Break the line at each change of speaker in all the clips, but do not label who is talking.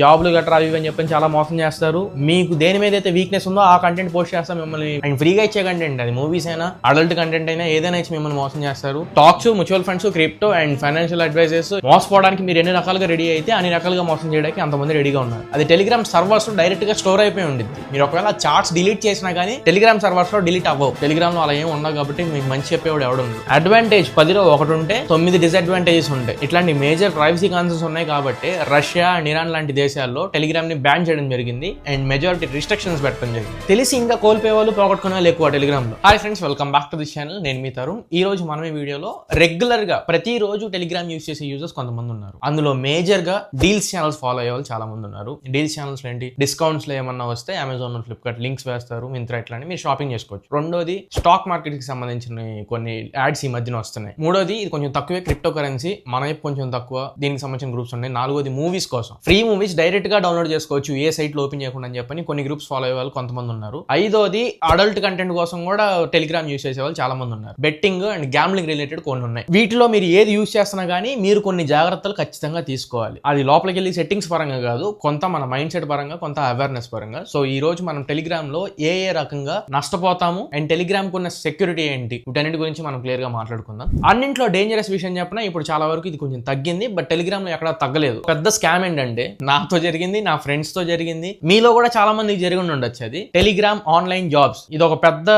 జాబ్లు గట్రా అవి అని చెప్పని చాలా మోసం చేస్తారు. మీకు దేని మీద అయితే వీక్నెస్ ఉందో ఆ కంటెంట్ పోస్ట్ చేస్తాం మిమ్మల్ని. అండ్ ఫ్రీగా ఇచ్చే కంటెంట్, అది మూవీస్ అయినా అడల్ట్ కంటెంట్ అయినా ఏదైనా ఇచ్చి మిమ్మల్ని మోసం చేస్తారు. Stocks, mutual funds, crypto and financial advisers మోసపోవడానికి మీరు ఎన్ని రకాలుగా రెడీ అయితే అన్ని రకాలుగా మోసం చేయడానికి అంతమంది రెడీగా ఉన్నారు. అది టెలిగ్రామ్ సర్వర్స్ లో డైరెక్ట్ గా స్టోర్ అయిపోయి ఉంటుంది. మీరు ఒకవేళ చార్ట్స్ డిలీట్ చేసినా కానీ టెలిగ్రామ్ సర్వర్స్ లో డిలీట్ అవ్వవు. టెలిగ్రామ్ లో అలా ఏం ఉండవు కాబట్టి మీకు మంచి చెప్పేవాడు ఎవడు. అడ్వాంటేజ్ 10లో 1 ఉంటే 9 డిసడ్వాంటేజెస్ ఉంటాయి. ఇట్లాంటి మేజర్ ప్రైవసీ కాన్సర్న్స్ ఉన్నాయి కాబట్టి రష్యా అండ్ ఇరాన్ లాంటి దేశాల్లో టెలిగ్రామ్ ని బ్యాన్ చేయడం జరిగింది అండ్ మెజారిటీ రిస్ట్రిక్షన్స్ పెట్టడం జరిగింది. తెలిసి ఇంకా కోల్పోయే వాళ్ళు, పోగొట్టుకునే వాళ్ళు ఎక్కువ టెలిగ్రామ్ లో. Hi friends, welcome back to this channel. నేను మీ తరుణ్. ఈ రోజు మనం ఈ వీడియోలో రెగ్యులర్ గా ప్రతిరోజు టెలిగ్రామ్ యూజ్ చేసే యూజర్స్ కొంతమంది ఉన్నారు. అందులో మేజర్ గా డీల్స్ ఛానల్స్ ఫాలో అయ్యే వాళ్ళు చాలా మంది ఉన్నారు. డీల్స్ ఛానల్స్ ఏంటి, డిస్కౌంట్స్ లో ఏమన్నా వస్తే అమెజాన్, ఫ్లిప్కార్ట్ లింక్స్ వేస్తారు, మింత్రా ఇట్లాంటి మీరు షాపింగ్ చేసుకోవచ్చు. రెండోది స్టాక్ మార్కెట్ కి సంబంధించిన కొన్ని యాడ్స్ ఈ మధ్యన వస్తున్నాయి. మూడోది ఇది కొంచెం తక్కువే, క్రిప్టో కరెన్సీ మన వైపు కొంచెం తక్కువ, దీనికి సంబంధించిన గ్రూప్స్ ఉన్నాయి. నాలుగోది మూవీస్ కోసం ఫ్రీ మూవీస్ డైరెక్ట్ గా డౌన్లోడ్ చేసుకోవచ్చు ఏ సైట్ లో ఓపెన్ చేయకుండా అని చెప్పని కొన్ని గ్రూప్స్ ఫాలో అయ్యే వాళ్ళు కొంతమంది ఉన్నారు. ఐదోది అడల్ట్ కంటెంట్ కోసం కూడా టెలిగ్రామ్ యూజ్ చేసే వాళ్ళు చాలా మంది ఉన్నారు. బెట్టింగ్ అండ్ గ్యాంబ్లింగ్ రిలేటెడ్ కొన్ని ఉన్నాయి. వీటిలో మీరు ఏది యూజ్ చేస్తున్నా కానీ మీరు కొన్ని జాగ్రత్తలు ఖచ్చితంగా తీసుకోవాలి. అది లోపలికి వెళ్ళి సెట్టింగ్స్ పరంగా కాదు, కొంత మన మైండ్ సెట్ పరంగా, కొంత అవేర్నెస్ పరంగా. సో ఈ రోజు మనం టెలిగ్రామ్ లో ఏ రకంగా నష్టపోతాము అండ్ టెలిగ్రామ్ కున్న సెక్యూరిటీ ఏంటి, వీటన్నిటి గురించి మనం క్లియర్ గా మాట్లాడుకుందాం. అన్నింట్లో డేంజరస్ విషయం చెప్పినా ఇప్పుడు చాలా వరకు ఇది కొంచెం తగ్గింది, బట్ టెలిగ్రామ్ లో ఎక్కడ తగ్గలేదు. పెద్ద స్కామ్ ఏంటంటే నాతో జరిగింది, నా ఫ్రెండ్స్ తో జరిగింది, మీలో కూడా చాలా మందికి జరిగి ఉండొచ్చు. అది టెలిగ్రామ్ ఆన్లైన్ జాబ్స్. ఇది ఒక పెద్ద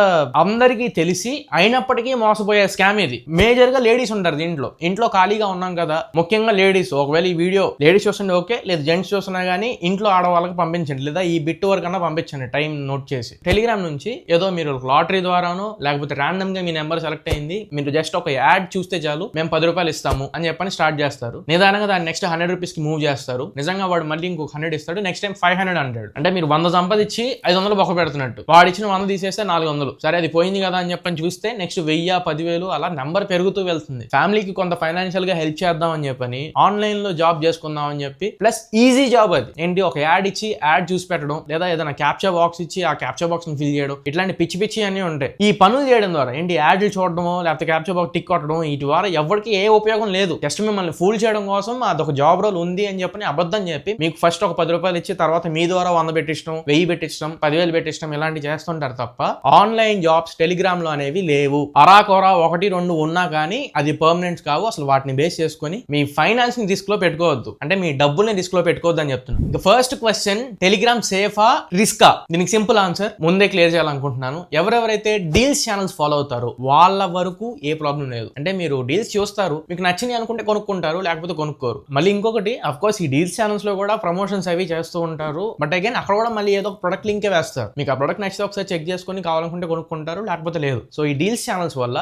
అందరికీ తెలిసి అయినప్పటికీ మోసపోయే స్కామ్. ఇది మేజర్ గా లేడీస్ ఉంటారు దీంట్లో. ఇంట్లో ఖాళీగా ఉన్నాం కదా, ముఖ్యంగా లేడీస్. ఒకవేళ ఈ వీడియో లేడీస్ చూస్తుండే ఓకే, లేదా జెంట్స్ చూస్తున్నా కానీ ఇంట్లో ఆడవాళ్ళకి పంపించండి, లేదా ఈ బిట్ వరకు అన్నా పంపించండి టైం నోట్ చేసి. టెలిగ్రామ్ నుంచి ఏదో మీరు లాటరీ ద్వారానో లేకపోతే ర్యాండమ్ గా మీ నెంబర్ సెలెక్ట్ అయింది, మీరు జస్ట్ ఒక యాడ్ చూస్తే చాలు మేము 10 రూపాయలు ఇస్తాము అని చెప్పని స్టార్ట్ చేస్తారు. నిదానంగా దాన్ని నెక్స్ట్ 100 రూపీస్ కి మూవ్ చేస్తారు. నిజంగా వాడు మళ్ళీ ఇంకొక 100 ఇస్తాడు, నెక్స్ట్ టైం 500 అంటాడు. అంటే మీరు 100 సంపాదించి 500 బొక్క పెడుతున్నట్టు. వాడు ఇచ్చిన 100 తీసేస్తే 400. సరే అది పోయింది కదా అని చెప్పని చూస్తే నెక్స్ట్ 1000, 10,000 అలా నెంబర్ పెరుగుతూ వెళ్తుంది. ఫ్యామిలీకి కొంత ఫైనాన్షియల్ గా హెల్ప్ చేద్దాం అని చెప్పని ఆన్లైన్ లో జాబ్ చేసుకుందాం అని చెప్పి, ప్లస్ ఈజీ జాబ్ అది ఏంటి, ఒక యాడ్ ఇచ్చి యాడ్ చూసి పెట్టడం, లేదా ఏదైనా క్యాప్చా బాక్స్ ఇచ్చి ఆ క్యాప్చా బాక్స్ ని ఫిల్ చేయడం, ఇట్లాంటి పిచ్చి పిచ్చి అన్ని ఉంటాయి. ఈ పనులు చేయడం ద్వారా ఏంటి, యాడ్లు చూడడమో లేకపోతే క్యాప్చా బాక్స్ టిక్ కొట్టడం, వీటి ద్వారా ఎవరికి ఏ ఉపయోగం లేదు. జస్ట్ మిమ్మల్ని ఫూల్ చేయడం కోసం అదొక జాబ్ రోల్ ఉంది అని చెప్పని అబద్ధం చెప్పి మీకు ఫస్ట్ ఒక 10 రూపాయలు ఇచ్చి తర్వాత మీ ద్వారా 100 పెట్టించడం, 1000 పెట్టించడం, 10,000 పెట్టించడం, ఇలాంటి చేస్తుంటారు తప్ప ఆన్లైన్ జాబ్స్ టెలిగ్రామ్ లో అనేవి లేవు. అరాకొరా 1, 2 ఉన్నా కానీ అది పర్మనెంట్ కావు. అసలు వాటిని బేస్ చేసుకుని మీ ఫైనాన్స్ ని రిస్క్ లో పెట్టుకోవద్దు, అంటే మీ డబ్బుల్ని రిస్క్ లో పెట్టుకోవద్దు అని చెప్తున్నాను. ఇక ఫస్ట్ క్వశ్చన్, టెలిగ్రామ్ సేఫా రిస్కా? దీనికి సింపుల్ ఆన్సర్ ముందే క్లియర్ చేయాలనుకుంటున్నాను. ఎవరెవరైతే డీల్స్ ఛానల్స్ ఫాలో అవుతారో వాళ్ళ వరకు ఏ ప్రాబ్లం లేదు. అంటే మీరు డీల్స్ చూస్తారు, మీకు నచ్చినాయి అనుకుంటే కొనుక్కుంటారు, లేకపోతే కొనుక్కోరు. మళ్ళీ ఇంకొకటి, అఫ్ కోర్స్ ఈ డీల్స్ ఛానల్స్ లో కూడా ప్రమోషన్స్ అవి చేస్తూ ఉంటారు, బట్ అగైన్ అక్కడ కూడా మళ్ళీ ఏదో ఒక ప్రొడక్ట్ లింకే వేస్తారు. మీకు ఆ ప్రొడక్ట్ నచ్చితే ఒకసారి చెక్ చేసుకుని కావాలనుకుంటే కొనుక్కుంటారు, లేకపోతే లేదు. సో ఈ డీల్స్ ఛానల్స్ వల్ల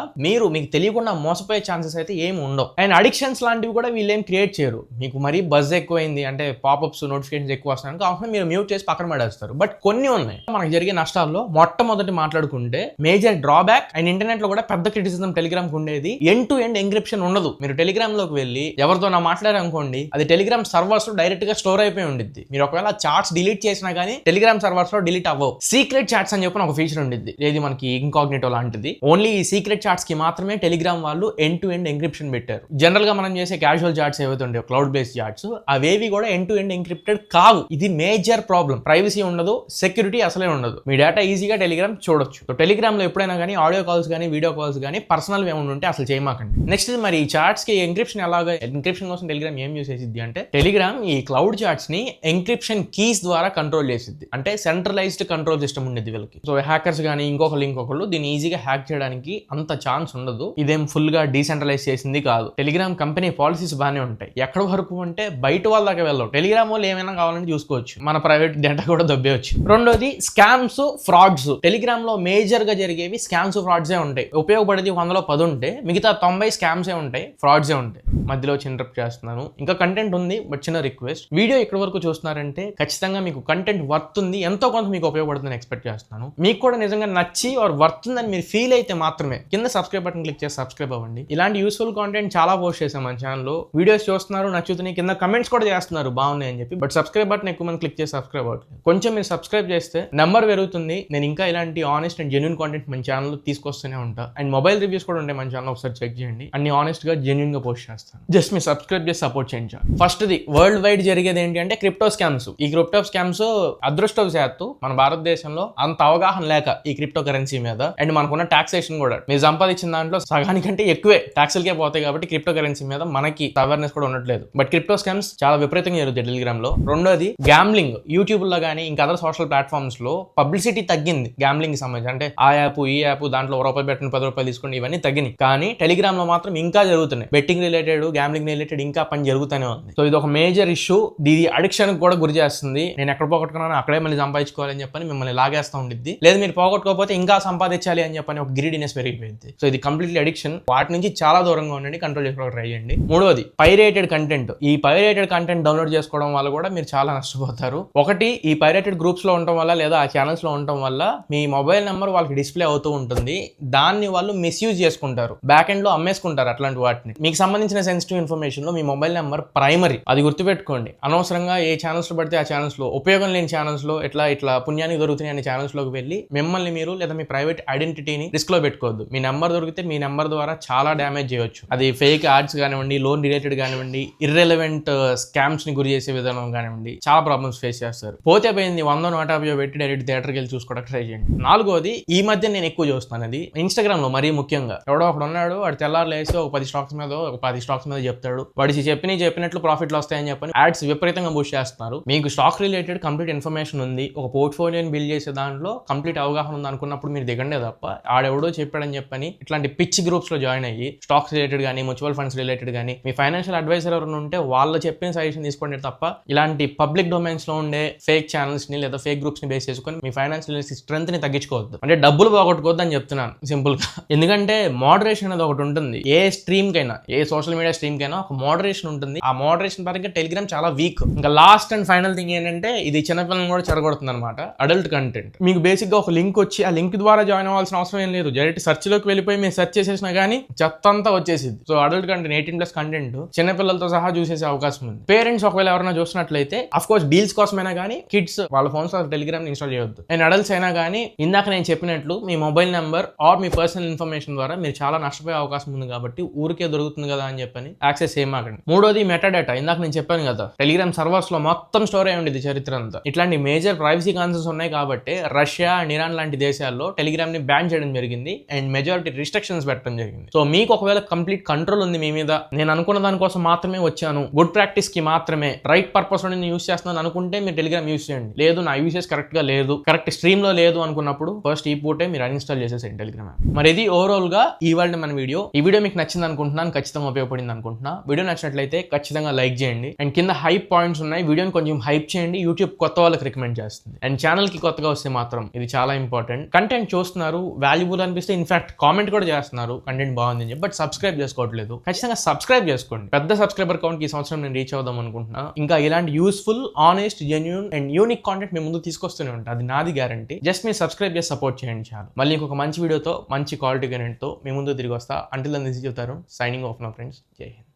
మీకు తెలియకుండా మోసపోయే ఛాన్సెస్ అయితే ఏమి ఉండవు. అండ్ అడిక్షన్స్ లాంటివి కూడా వీళ్ళు ఏం క్రియేట్ చేయరు. మీకు మరీ బజ్ ఎక్కువైంది అంటే పాపప్స్, నోటిఫికేషన్స్ ఎక్కువ వస్తాయి కాకుండా మీరు మ్యూట్ చేసి పక్కన పడేస్తారు. బట్ కొన్ని ఉన్నాయి. మనకు జరిగే నష్టాల్లో మొట్టమొదటి మాట్లాడుకుంటే మేజర్ డ్రాబ్యాక్ అండ్ ఇంటర్నెట్ లో కూడా పెద్ద క్రిటిసిజం టెలిగ్రామ్ కు ఉండేది, ఎండ్ టు ఎండ్ ఎంక్రిప్షన్ ఉండదు. మీరు టెలిగ్రామ్ లోకి వెళ్ళి ఎవరితో మాట్లాడారనుకోండి, అది టెలిగ్రామ్ సర్వర్స్ లో డైరెక్ట్ గా స్టోర్ అయిపోయి ఉండిద్ది. మీరు ఒకవేళ చాట్స్ డిలీట్ చేసినా కానీ టెలిగ్రామ్ సర్వర్స్ లో డిలీట్ అవ్వవు. సీక్రెట్ చాట్స్ అని చెప్పిన ఒక ఫీచర్ ఉండిద్ది, ఏది మనకి ఇంకాగ్నిటో లాంటిది. ఓన్లీ ఈ సీక్రెట్ చాట్స్ కి మాత్రమే టెలిగ్రామ్ వాళ్ళు ఎండ్ టు ఎండ్ ఎంక్రిప్షన్ పెట్టారు. జనరల్ గా మనం చేసే క్యాజువల్ చాట్స్ ఏవైతే ఉంటాయో, క్లౌడ్ బేస్డ్ చాట్స్, అవేవి కూడా ఎండ్ టు ఎండ్ ఎంక్రిప్టెడ్ కావు. ఇది మేజర్ ప్రాబ్లం. ప్రైవసీ ఉండదు, సెక్యూరిటీ అసలే ఉండదు. మీ డేటా ఈజీగా టెలిగ్రామ్ చూడొచ్చు. సో టెలిగ్రామ్ లో ఎప్పుడైనా కానీ ఆడియో కాల్స్ కానీ వీడియో కాల్స్ కానీ పర్సనల్ ఏమైనా ఉంటే అసలు చేయమాకండి. నెక్స్ట్ మరి ఈ చాట్స్ కి ఎంక్రిప్షన్ ఎలాగా, ఎంక్రిప్షన్ కోసం టెలిగ్రామ్ ఏం యూస్ చేసిద్ది అంటే, టెలిగ్రామ్ ఈ క్లౌడ్ చాట్స్ ని ఎంక్రిప్షన్ కీస్ ద్వారా కంట్రోల్ చేసిద్ది. అంటే సెంట్రలైజ్డ్ కంట్రోల్ సిస్టమ్ ఉండేది వీళ్ళకి. సో హ్యాకర్స్ కానీ ఇంకొకళ్ళు దీన్ని ఈజీగా హ్యాక్ చేయడానికి అంత ఛాన్స్ ఉండదు. ఇదేం ఫుల్ గా డీసెంట్రలైజ్ చేసింది కాదు. టెలిగ్రామ్ కంపెనీ పాలసీస్ బాగానే ఉంటాయి. ఎక్కడ వరకు అంటే బయట వాళ్ళ దాకా వెళ్ళవు. టెలిగ్రామ్ వాళ్ళు ఏమైనా కావాలని చూసుకోవచ్చు, మన ప్రైవేట్ డేటా కూడా దొబ్బేవచ్చు. రెండోది స్కామ్స్, ఫ్రాడ్స్. టెలిగ్రామ్ లో మేజర్ గా జరిగేవి స్కామ్స్, ఫ్రాడ్సే ఉంటాయి. ఉపయోగపడేది 100లో 10 ఉంటే మిగతా 90 స్కామ్సే ఉంటాయి, ఫ్రాడ్సే ఉంటాయి. మధ్యలో ఇంటరప్ట్ చేస్తున్నాను, ఇంకా కంటెంట్ ఉంది, బట్ చిన్న రిక్వెస్ట్, వీడియో ఇక్కడ వరకు చూస్తున్నారంటే ఖచ్చితంగా మీకు కంటెంట్ వర్త్ ఉంది, ఎంతో కొంత మీకు ఉపయోగపడుతుందని ఎక్స్పెక్ట్ చేస్తున్నాను. మీకు కూడా నిజంగా నచ్చి ఆర్ వర్త్ ఉందని మీరు ఫీల్ అయితే మాత్రమే కింద సబ్స్క్రైబ్ బటన్ క్లిక్ చేసి సబ్స్క్రైబ్ అవ్వండి. ఇలాంటి యూస్ఫుల్ కాంటెంట్ చాలా పోస్ట్ చేశాం మన ఛానల్లో. వీడియోస్ చూస్తున్నారు, నచ్చుతున్నాయి, కింద కమెంట్స్ కూడా చేస్తున్నారు బాగున్నాయి అని చెప్పి, బట్ సబ్స్క్రైబ్ బటన్ ఎక్కువ మంది క్లిక్ చేసి సబ్స్క్రైబ్ అవ్వట్లేదు. కొంచెం మీరు సబ్స్క్రైబ్ చేస్తే నెంబర్ పెరుగుతుంది. నేను ఇంకా ఇలాంటి ఆనెస్ట్ అండ్ జెన్యూన్ కాంటెంట్ మన ఛానల్లో తీసుకొస్తూనే ఉంటా. అండ్ మొబైల్ రివ్యూస్ కూడా ఉంటాయి మన ఛానల్, ఒకసారి చెక్ చేయండి. అన్ని ఆనెస్ట్ గా జెన్యూన్ గా పోస్ట్ చేస్తాను. జస్ట్ మీరు సబ్స్క్రైబ్ చేసి సపోర్ట్ చేయండి. ఫస్ట్ ది వరల్డ్ వైడ్ జరిగేది ఏంటి అంటే క్రిప్టో స్కామ్స్. ఈ క్రిప్టో స్కామ్స్ అదృష్టవశాత్తు మన భారతదేశంలో అంత అవగాహన లేక ఈ క్రిప్టో కరెన్సీ మీద అండ్ మనకున్న టాక్సేషన్ కూడా మీరు సంపాదించిన దాంట్లో సగానికంటే ఎక్కువే ట్యాక్స్లకే పోతాయి కాబట్టి క్రిప్టో కరెన్సీ మీద మనకి అవేర్నెస్ కూడా ఉండట్లేదు. బట్ క్రిప్టో స్కామ్స్ చాలా విపరీతంగా జరుగుతాయి టెలిగ్రామ్ లో. రెండోది గ్యాంబ్లింగ్. యూట్యూబ్ లో కానీ ఇంకా అదర్ సోషల్ ప్లాట్ఫామ్స్ లో పబ్లిసిటీ తగ్గింది గ్యాంబ్లింగ్ కి సంబంధించి. అంటే ఆ యాప్ ఈ యాప్ దాంట్లో ₹1 పెట్టండి ₹10 తీసుకోండి ఇవన్నీ తగ్గినాయి. కానీ టెలిగ్రామ్ లో మాత్రం ఇంకా జరుగుతున్నాయి. బెట్టింగ్ రిలేటెడ్ గ్యాంబ్లింగ్ రిలేటెడ్ ఇంకా పని జరుగుతూనే ఉంది. సో ఇది ఒక మేజర్ ఇష్యూ. ఇది అడిక్షన్ కూడా గురి చేస్తుంది. నేను ఎక్కడ పోగొట్టుకున్నాను అక్కడే మళ్ళీ సంపాదించుకోవాలని చెప్పని మిమ్మల్ని లాగేస్తా ఉండిద్ది. లేదు మీరు పోగొట్టుకోకపోతే ఇంకా సంపాదించాలి అని చెప్పని ఒక గ్రీడినెస్ పెరిగిపోయింది. సో ఇది కంప్లీట్లీ అడిక్షన్. వాటి నుంచి చాలా దూరంగా ఉండండి, కంట్రోల్ చేసుకోవడానికి ట్రై చేయండి. మూడోది పైరేటెడ్ కంటెంట్. ఈ పైరేటెడ్ కంటెంట్ డౌన్లోడ్ చేసుకోవడం వల్ల కూడా మీరు చాలా నష్టపోతారు. ఒకటి, ఈ పైరేటెడ్ గ్రూప్స్ లో ఉండటం వల్ల లేదా ఆ ఛానల్స్ లో ఉండటం వల్ల మీ మొబైల్ నెంబర్ వాళ్ళకి డిస్ప్లే అవుతూ ఉంటుంది. దాన్ని వాళ్ళు మిస్యూజ్ చేసుకుంటారు, బ్యాక్ ఎండ్ లో అమ్మేసుకుంటారు. అట్లాంటి వాటిని మీకు సంబంధించిన సెన్సిటివ్ ఇన్ఫర్మేషన్ లో మీ మొబైల్ నెంబర్ ప్రైమరీ, అది గుర్తుపెట్టుకోండి. అనవసరంగా ఏ ఛానల్స్ లో పడితే ఆ ఛానల్స్ లో, ఉపయోగం లేని ఛానల్స్ లో, ఇట్లా పుణ్యానికి దొరుకుతున్నాయి అనే ఛానల్స్ లోకి వెళ్ళి మిమ్మల్ని మీరు లేదా మీ ప్రైవేట్ ఐడెంటిటీని రిస్క్ లో పెట్టుకోవద్దు. మీ నెంబర్ దొరికితే మీ నెంబర్ ద్వారా చాలా డ్యామేజ్ చేయొచ్చు. అది ఫేక్ యాడ్స్ కానివ్వండి, లోన్ రిలేటెడ్ కానివ్వండి, ఇర్రెలవెంట్ స్కామ్స్ ని గురి చేసే విధానం కానివ్వండి, చాలా ప్రాబ్లమ్స్ ఫేస్ చేస్తారు. పోతే పోయింది 100-150 పెట్టి డైరెక్ట్ థియేటర్కి వెళ్ళి చూసుకోవడానికి ట్రై చేయండి. నాలుగోది, ఈ మధ్య నేను ఎక్కువ చూస్తున్నాను అది ఇన్స్టాగ్రామ్ లో. మరీ ముఖ్యంగా ఎవడో ఒకడు ఉన్నాడు, వాడు తెల్లారులు వేసి ఒక 10 స్టాక్స్ మీద 10 స్టాక్స్ మీద చెప్తాడు. వాడికి చెప్పినట్లు ప్రాఫిట్లు వస్తాయని చెప్పని యాడ్స్ విపరీతంగా బూస్ట్ చేస్తున్నారు. మీకు స్టాక్ రిలేటెడ్ కంప్లీట్ ఇన్ఫర్మేషన్ ఉంది, ఒక పోర్ట్ఫోలియోని బిల్డ్ చేసే దాంట్లో కంప్లీట్ అవగాహన ఉంది అనుకున్నప్పుడు మీరు దిగండే తప్ప ఆడెవడో చెప్పాడని చెప్పని ఇట్లాంటి పిచ్ గ్రూప్స్ లో జాయిన్ అయ్యి స్టాక్స్ రిలేటెడ్ కానీ, మ్యూచువల్ ఫండ్స్ రిలేటెడ్ కానీ, మీ ఫైనాన్షియల్ అడ్వైజర్ ఎవరైనా ఉంటే వాళ్ళు చెప్పిన సజెషన్ తీసుకోండి తప్ప ఇలాంటి పబ్లిక్ డొమైన్స్ లో ఉండే ఫేక్ ఛానల్స్ ని లేదా ఫేక్ గ్రూప్స్ ని బేస్ చేసుకొని మీ ఫైనాన్షియల్ స్ట్రెంత్ ని తగ్గించుకోవద్దు. అంటే డబ్బులు పోగొట్టుకోవద్దు అని చెప్తున్నాను సింపుల్ గా. ఎందుకంటే మోడరేషన్ అనేది ఒకటి ఉంటుంది. ఏ స్ట్రీమ్ కైనా, ఏ సోషల్ మీడియా స్ట్రీమ్ కైనా ఒక మోడరేషన్ ఉంటుంది. ఆ మోడరేషన్ పరంగా టెలిగ్రామ్ చాలా వీక్. ఇంకా లాస్ట్ అండ్ ఫైనల్ థింగ్ ఏంటంటే ఇది చిన్నపిల్లలను కూడా చెడగొడుతుంది అనమాట. Adult content. మీకు బేసిక్ గా ఒక లింక్ వచ్చి ఆ లింక్ ద్వారా జాయిన్ అవ్వాల్సిన అవసరం ఏం లేదు. డైరెక్ట్ సెర్చ్ లోకి వెళ్ళిపోయి మీరు సెర్చ్ చేసేసినా కానీ చెత్త అంతా వచ్చేసింది. సో అడల్ట్ కంటెంట్ 18+ కంటెంట్ చిన్నపిల్లలతో సహా చూసేసే అవకాశం ఉంది. పేరెంట్స్ ఒకవేళ ఎవరైనా చూసినట్లయితే అఫ్ కోర్స్ డీల్స్ కోసమైనా కానీ కిడ్స్ వాళ్ళ ఫోన్స్ టెలిగ్రామ్ ఇన్స్టాల్ చేయొద్దు. అండ్ అడల్ట్స్ అయినా కానీ ఇందాక నేను చెప్పినట్లు మీ మొబైల్ నెంబర్ ఆర్ మీ పర్సనల్ ఇన్ఫర్మేషన్ ద్వారా మీరు చాలా నష్టపోయే అవకాశం ఉంది కాబట్టి ఊరికే దొరుకుతుంది కదా అని చెప్పని యాక్సెస్ చేయమాకండి. మూడోది మెటాడేటా. ఇందాక నేను చెప్పాను కదా, టెలిగ్రామ్ సర్వర్స్ లో మొత్తం స్టోర్ అయి ఉండేది చరిత్ర అంతా. ఇట్లాంటి మేజర్ ప్రైవసీ కాన్సర్న్స్ ఉన్నాయి కాబట్టి రష్యా అండ్ ఇరాన్ లాంటి దేశాల్లో టెలిగ్రామ్ ని బ్యాన్ చేయడం జరిగింది అండ్ మెజారిటీ రిస్ట్రిక్షన్స్ పెట్టడం జరిగింది. సో మీకు ఒకవేళ కంప్లీట్ కంట్రోల్ ఉంది మీ మీద, నేను అనుకున్న దానికోసం మాత్రమే వచ్చాను, గుడ్ ప్రాక్టీస్ కి మాత్రమే, రైట్ పర్పస్ లో నేను యూస్ చేస్తున్నాను అనుకుంటే మీరు టెలిగ్రామ్ యూస్ చేయండి. లేదు నా యూసేజ్ కరెక్ట్ గా లేదు, కరెక్ట్ స్ట్రీమ్ లో లేదు అనుకున్నప్పుడు ఫస్ట్ ఈ పూటే మీరు అన్ఇన్స్టాల్ చేసేసేయండి టెలిగ్రామ్ యాప్. మరి ఇది ఓవరాల్ గా ఇవాళ మన వీడియో. ఈ వీడియో మీకు నచ్చింది అనుకుంటున్నాను, ఖచ్చితంగా ఉపయోగపడింది అనుకుంటున్నా. వీడియో నచ్చినట్లయితే ఖచ్చితంగా లైక్ చేయండి అండ్ కింద హైప్ పాయింట్స్ ఉన్నాయి, వీడియోని కొంచెం హైప్ చేయండి. యూట్యూబ్ కొత్త వాళ్ళకి రికమెండ్ చేస్తుంది అండ్ ఛానల్ కి కొత్తగా వస్తే మాత్రం ఇది చాలా ఇంపార్టెంట్. కంటెంట్ చూస్తున్నారు, వాల్యుబుల్ అనిపిస్తే ఇన్ఫాక్ట్ కామెంట్ కూడా చేస్తున్నారు కంటెంట్ బాగుంది చెప్పి, బట్ సబ్స్క్రైబ్ చేసుకోవట్లేదు. ఖచ్చితంగా సబ్స్క్రైబ్ చేసుకోండి. పెద్ద సబ్స్క్రైబర్ కౌంట్ ఈ సంవత్సరం నేను రీచ్ అవుదాం అనుకుంటున్నా. ఇంకా ఇలాంటి useful, honest, genuine and unique content మీ ముందు తీసుకొస్తూనే ఉంటా, అది నాది గ్యారంటీ. జస్ట్ మీరు సబ్స్క్రైబ్ చేసి సపోర్ట్ చేయండి చాలు. మళ్ళీ ఇంకొక మంచి వీడియోతో, మంచి క్వాలిటీ కంటెంట్ తో మీ ముందు తిరిగి వస్తా. Until then this is your Tarun signing off నా ఫ్రెండ్స్. జై హింద్.